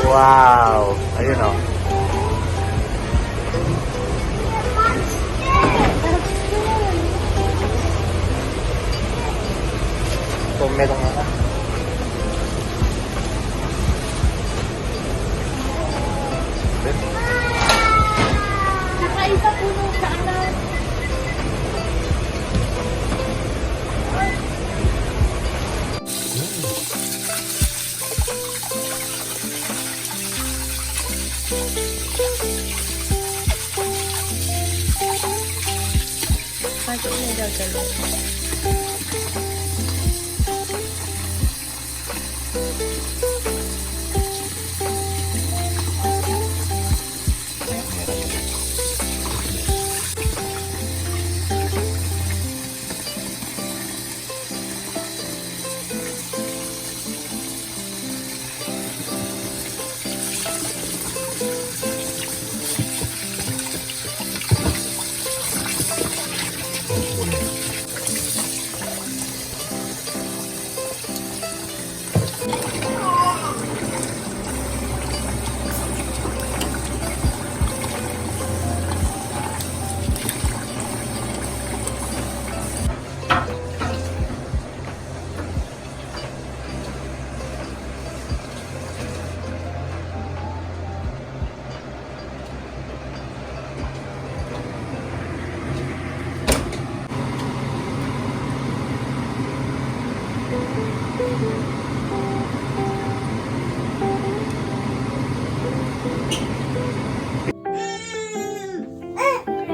Wow! Ayun o. Kung meron nga. Nakaisa po nung sa anak. Bakit na daw talaga?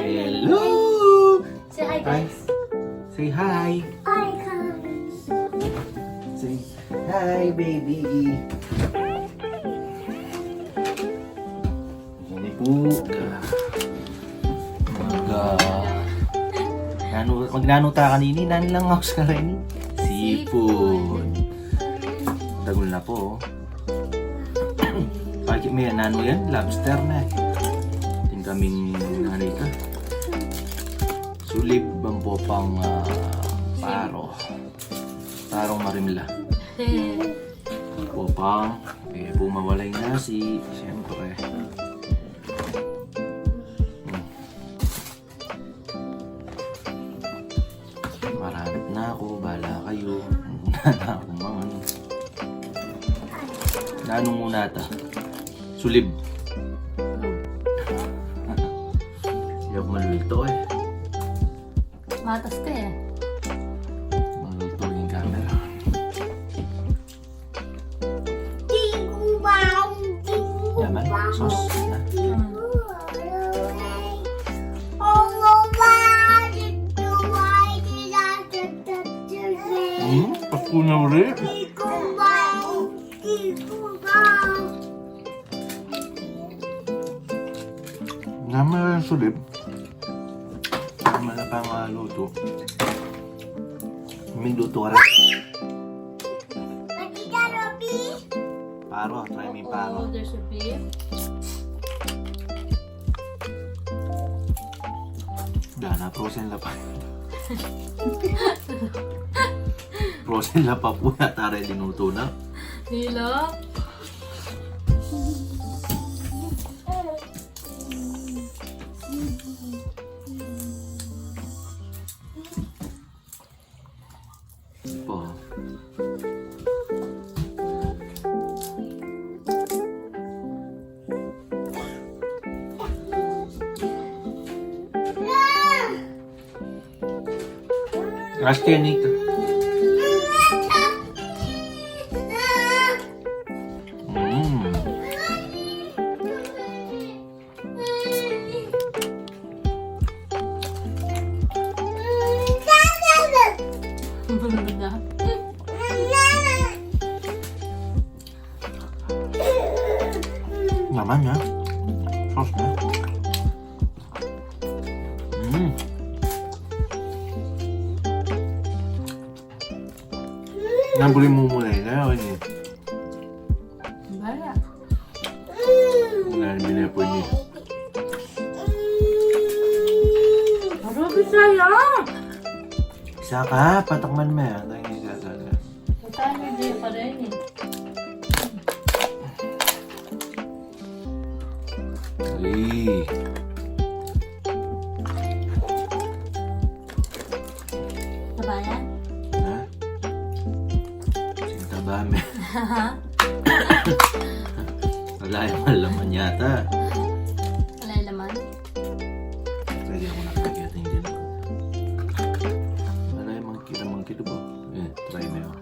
Hello! Say hi guys. Say hi. Hi guys. Say hi, baby. Ini po. Magnano ta kanini, nani lang ako sa kanini. Sipon. Tagol na po. Bakit may nano yan? Lobster na. Ting kaming nanita. Sulib ang popang paro. Parong marimla. Popang. Eh, bumawalay nasi. Siyempre. Marami na ako. Bala kayo. Muna na ako mga. Nanong muna ta? Sulib. Siyak malulito eh. Matas ka eh. Malulito yung camera. Yaman, sos na. Pasko na ulit. Naman yung sulib. Naman na pang luto. May luto ka rin. Paro, try me paro. Oh, there's a beef. Dana, frozen la pa. Frozen la pa po na taray linuto na. Hila. Po. Gracias, Nito. Naman ya. Sauce na. Nabuli mo muna yun. Ayaw yun. Bala. Wala na binapo niya. Marami sayang. Isa ka, patakman mo yan. Tayo nga gagala. Tayo di pa rin eh. Ay. Sabayan? Ha? Sinta bame. Wala yung malaman yata. Wala yung laman? Lagyan ko na kagad hindi na. Wala yung mangkita ba? Eh, try mo yun.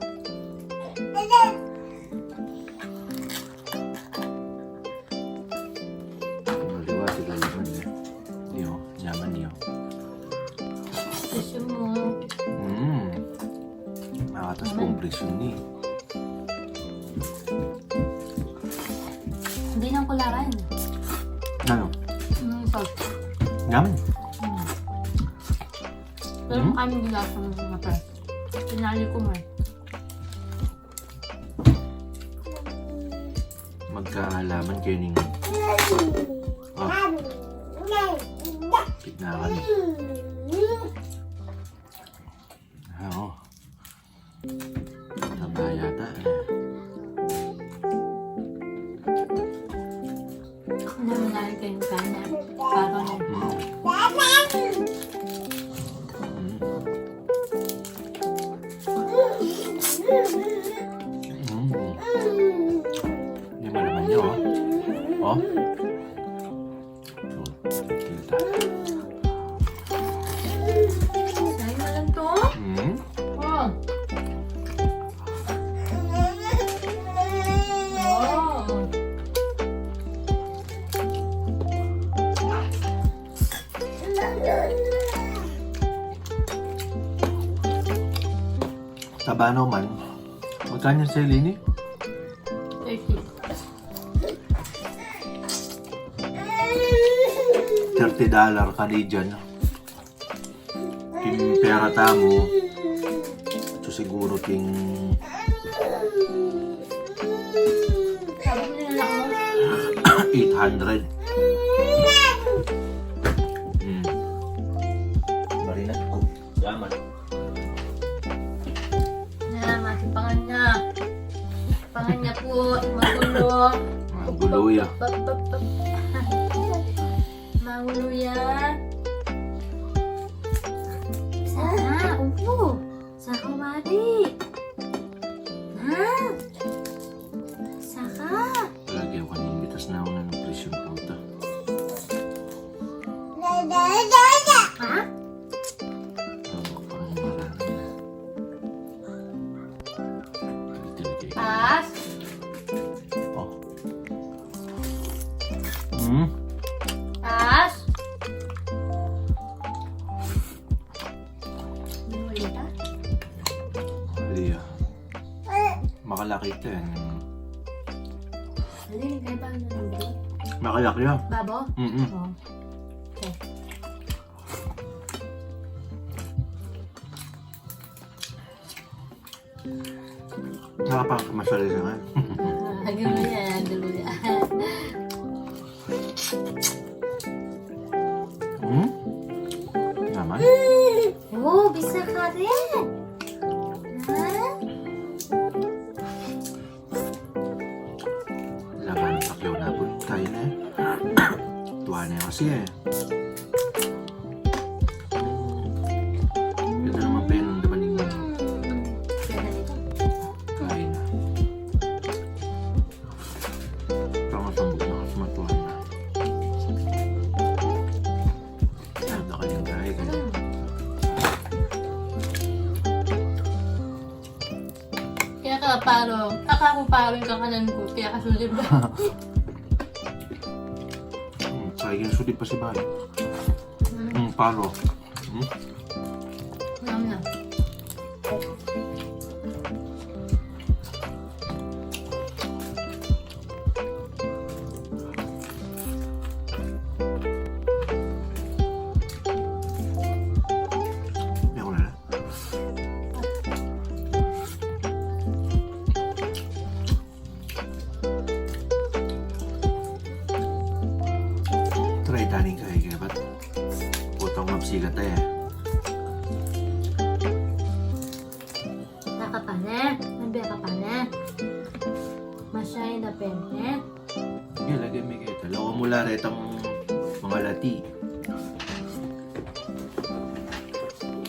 Maliwa sila laman eh. Yo, yaman yo. Gusto mo. Nakatas pong presyon ni. Hindi nang kularan. Ano? Salt. Yaman. Pero kami gilasa ng mga press. Pinali ko mo eh. Magkaalaman kayo ning... Oh. Pitnakan eh. Oo. Taba yata eh. Hindi mo nari kayong kanya. Parang Hindi mo naman niyo, oh. Oh. Kita. Sa'yo na lang to? Oh. Oh. Taba naman. Magkano sa Lini? 30. $30 Canadian. King pera tamo. So siguro king Sabi mo nila ako. 800. Marinat ko. Yaman. Masipangan niya. Pangan niya po. Magulo. Magulo ya. Magulo yan. Sana, upo. Saka mali. Ha? Saka. Lagi ako kanina bitas na ako na ng presyon puta. Ha? Parang marami na. Pas. Oh. Pas. Hindi mo ulit ha? Liya. Makalaki ito yan. Hindi, kaya ba ano lang ba? Makalaki yan. Babo? Oo. Okay. Nakapakamasali na nga. Gulo yan, gulo yan. Naman? Oh, bisa ka rin. Ha? Laban pakyaw na po tayo na eh. Tuwa na kasi eh. Ganda naman pa yan ang dapaning Ganda nito. kain na. Parang sambog na kasi matuwa na. Nada ka yung kain eh. Kaya ka paro. Ako paro yung kakanan ko. Kaya kasulib ba? Sayang yung sudip pa si Bayo. Paro. Nam na. Hindi ako na. Try taning kaya ba't putang mapsigat eh. Nakapane. Nabiya ka pane. Masaya na pente. Sige, lagay may kita. Lawa mula rin itong malati.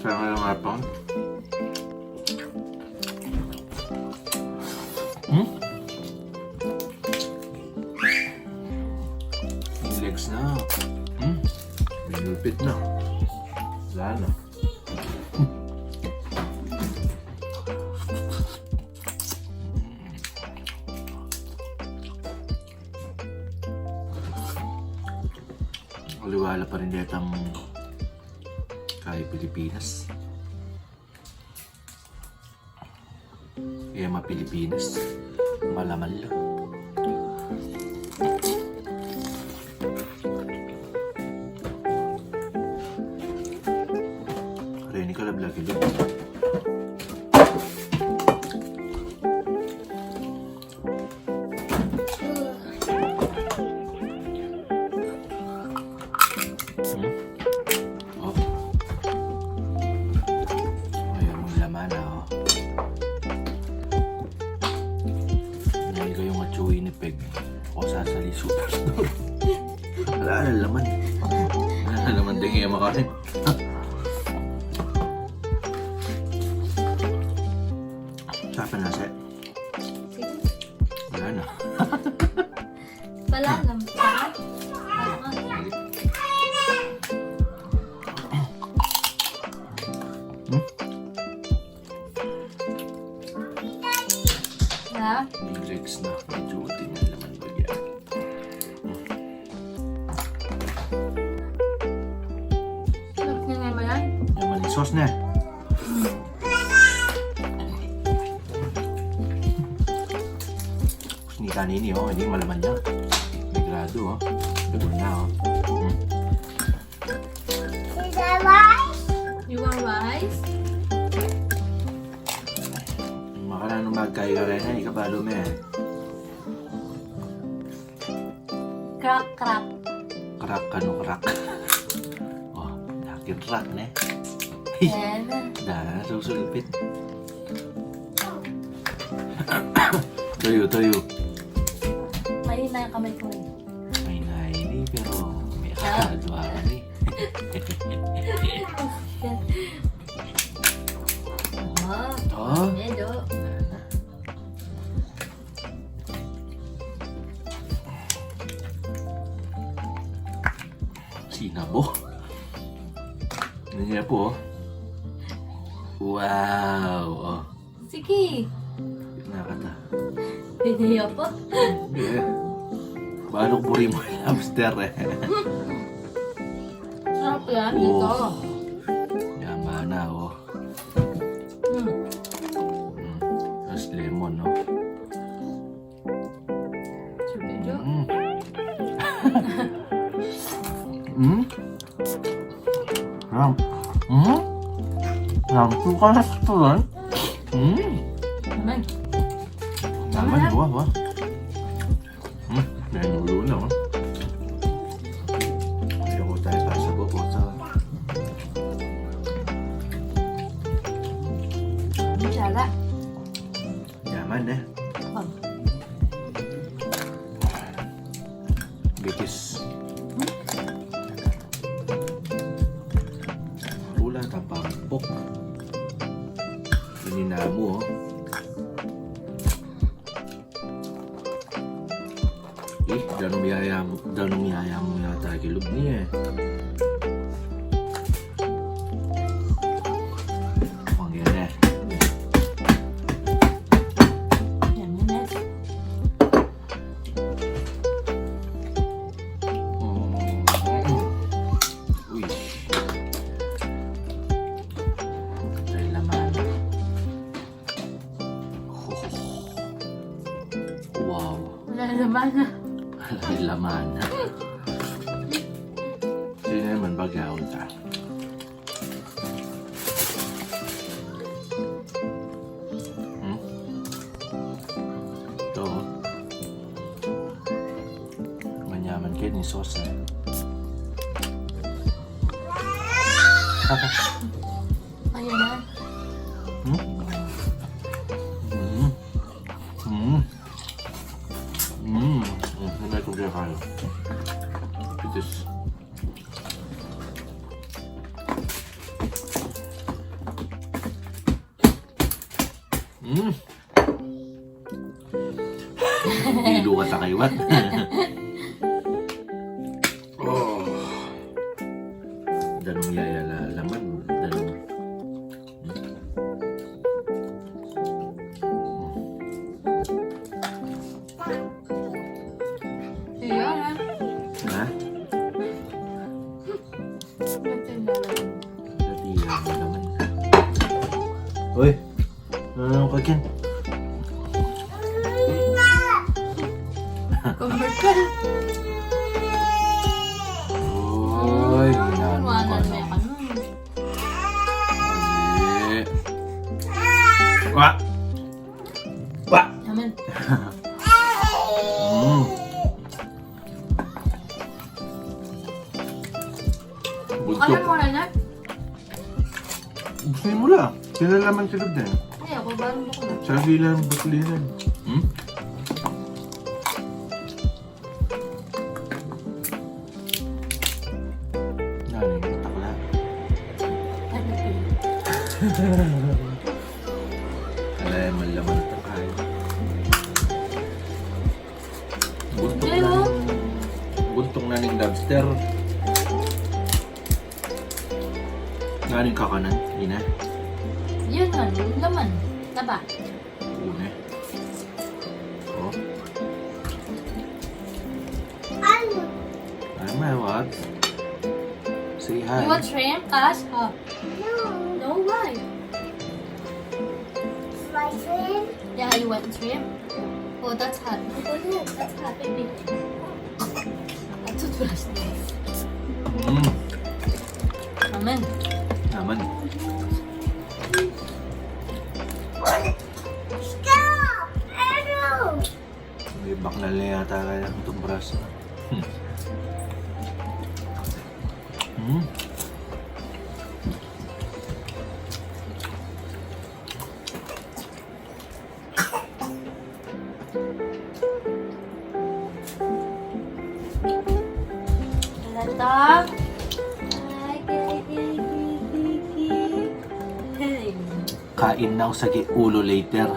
Kaya nga lang nga pa. Yung legs na. Minupit na. Wala na. Aliwala pa rin dito ang kaya Pilipinas. Kaya mga Pilipinas, malaman lang. Kare-ni ka lablag ilo. O sasali superstore. Wala na laman. Wala na laman din kaya makain. Sapa na set. Wala na. Wala lang. Ha? Yung legs na. Medyo uti na laman ba yan? Sarap na nga ba yan? Yaman yung sauce na. Ni kanini oh, hindi malaman niya. Migrado oh. Gagawin na oh. You want rice? Makalang magkaya-kare na, ikabalo mo eh. Crack, crack. Crack, ano crack? Oh, nakin crack na eh. Yan. Dahil susulipit. Toyo. Mali na yung kamay ko eh. May naini pero may akadwaran eh. Oh. Medyo. Sinabo. Ano niya po? Wow. Oh. Sige. Nakata. Pwede po. Yeah. Balok puri mo yung lobster eh. Sarap yan dito. Yaman na oh. Tapos lemon no. Medyo. Ram. Ram tu ka sa restaurant. Naman. Naman wah. Nanulo na oh. Ayoko tayo para sa bukot sa. Sala. Yaman eh. Bitis. Pula tapampok. Ininamo oh. Danong yaya mo yata kilog niya eh. Ang yan eh. Yan yun eh. Uy. Ay laman. Wow. Wala naman na. Ay laman. Sino naman bagyaw ta? Ito. Manyaman kayo ni sauce eh. Ayan na. Hindi ko kaya kaya. Pitis. Hilo ka sa kaiwat. Oh. Danong yaya laman. Danong. Iyan ha. Ha? Natira mo naman. Uy! Ano ka dyan? Convert ka. Uy! Ginano ka Iwanan mo na. yan ka nun. Uy! Wah! Wah! Naman. Buntok. Alam mo na na? Gusto mo lang. Sinalaman sila din. Ay, ako barang ko na. Sabi lang, butlinan. Nani, takla. Alay, malaman na takay. Buntok Hindi, na. oh. Buntok na ng lobster. Naning kakanan, ina. Yun man, yung laman. Taba. Una. Oh. Ano what? Say hi. You want shrimp, Ash? Oh. No, why? Yeah, you want shrimp? Oh, that's hot. Oh, that's hot, baby. That's what was nice. Amen. Naman. May bakla na yata kaya itong braso. Lalata. Kain na ako sa ulo later.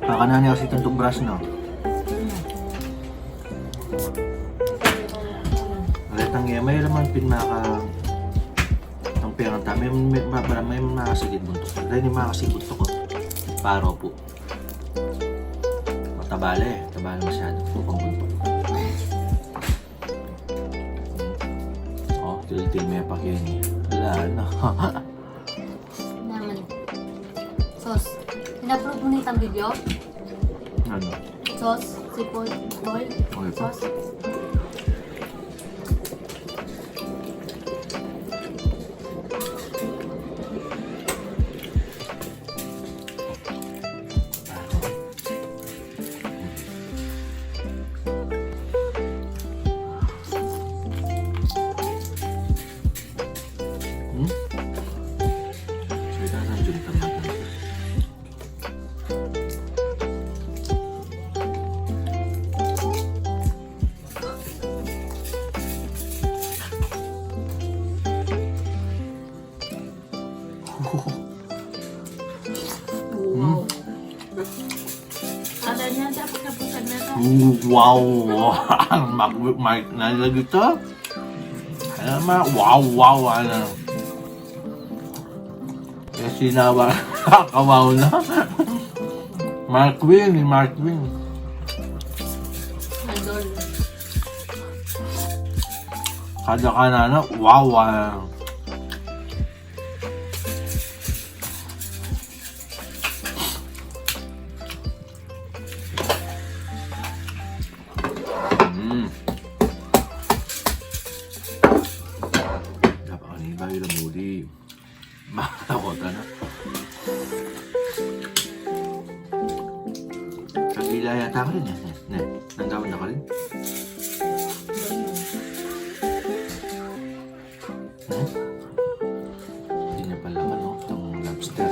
Kakanani ako sa itong braso na. Alatang iya, may naman pinaka ang perang ta. May makasagit buntok. Dahil may makasagit buntok ko. Paro po. Matabale. Tabale masyado. Pupang buntok. Oh, til-til may pakini. Wala na. Naman. Sos. In-upload mo na itang video? Ano? Sos. Sipol. Oil. Okay po. Sos. Wow. Ada niya dapat nabusan na ka. Wow! Mag nalagay ito? Ano ma? Wow! Ano? Kaya sinawa. Kawaw na. Mark Wing. Andol. Kada ka na, wow! Dapat ka niba yung muli. Makakota na. Kagila yata ka rin eh. Nanggawan na ka rin. Hindi niya pala ano, itong lobster.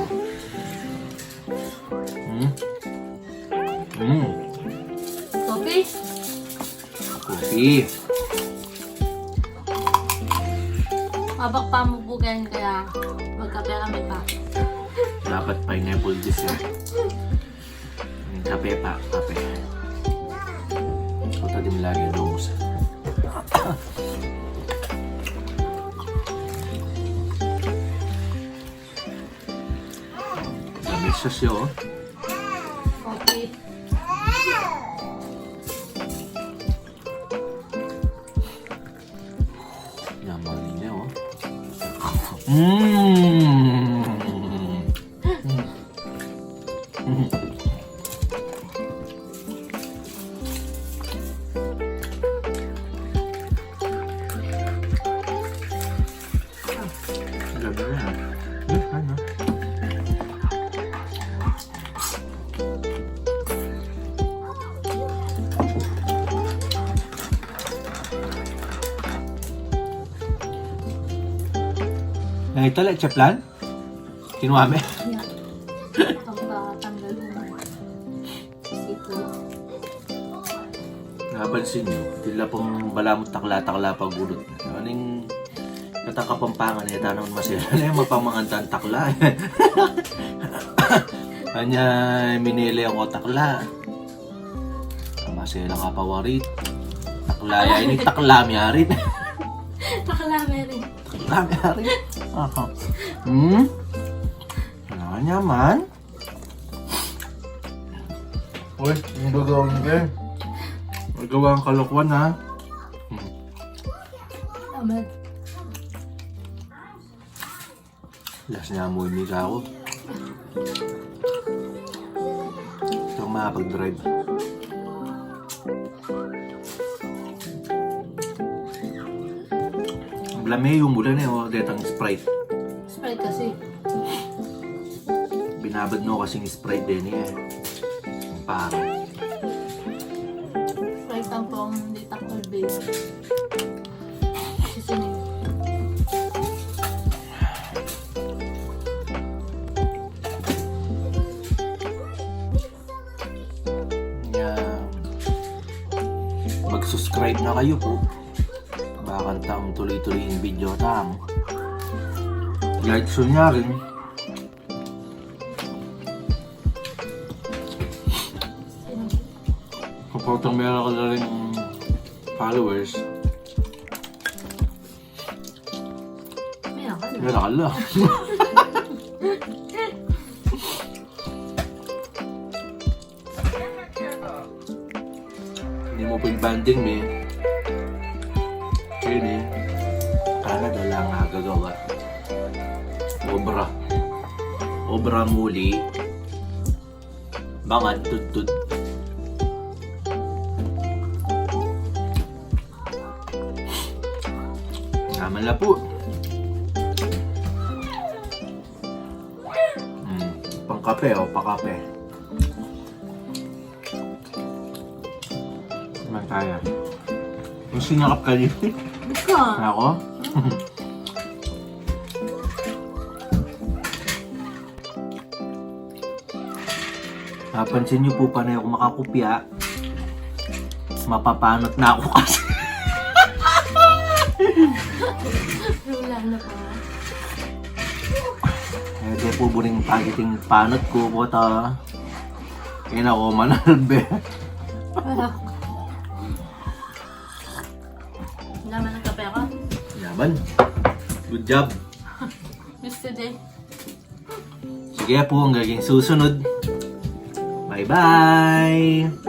Coffee? Coffee. Abak pamubugan kaya magkape kami pa. Dapat pineapple dessert. Kape pa, kape. So, tadi lagi dos. Delicious yun. Okay. Yaman niya, oh. Mmm! Grabe na yan. Ano? Nah, ito lang, chaplan? Kinuha mo? Yeah. Pagkatanggal mo. Seafood. Napansin nyo, tila pong balamot takla-takla pagulot. Aning katang Kapampangan eh, tanong masira na yung mapamangantang takla. Kanya minili ako takla. Masira nga pawarit. Takla yan, ini takla miyarit. Takalami rin. Takla miyarit. Aha. Wala nyaman. Uy, yung gagawin ka. Magawa ang kalokwan ha. Amen. Last niya mo hindi ka ako. Gusto kong makapag-drive. Ang lamay yung mula na yun, detang Sprite. Sprite kasi. Binabad mo kasing Sprite din eh. Ang paro. Sprite ang pong hindi takol base. Seasoning. Mag-subscribe na kayo po. Bakit ang tuloy-tuloy yung video tamo. Like so niya rin. Kapag meron ka na rin followers, meron ka lang. Hindi mo pag-banding eh. Yun eh. Canada lang nga gagawa. Obra muli. Bangan tutut. Naman na po. Pangkape o pakape. Naman kaya. Yung sinakap ka din. Buka. Ako? Napansin niyo po pa na ako makakupya. Mapapanot na ako kasi. Wala na pa. Eh, di po buring pagiting panot ko po ta. Kaya na ako manalbe. Laman ng kape ako. Yaman. Good job. Mr. Day. Sige po, ang gaging susunod. Bye-bye!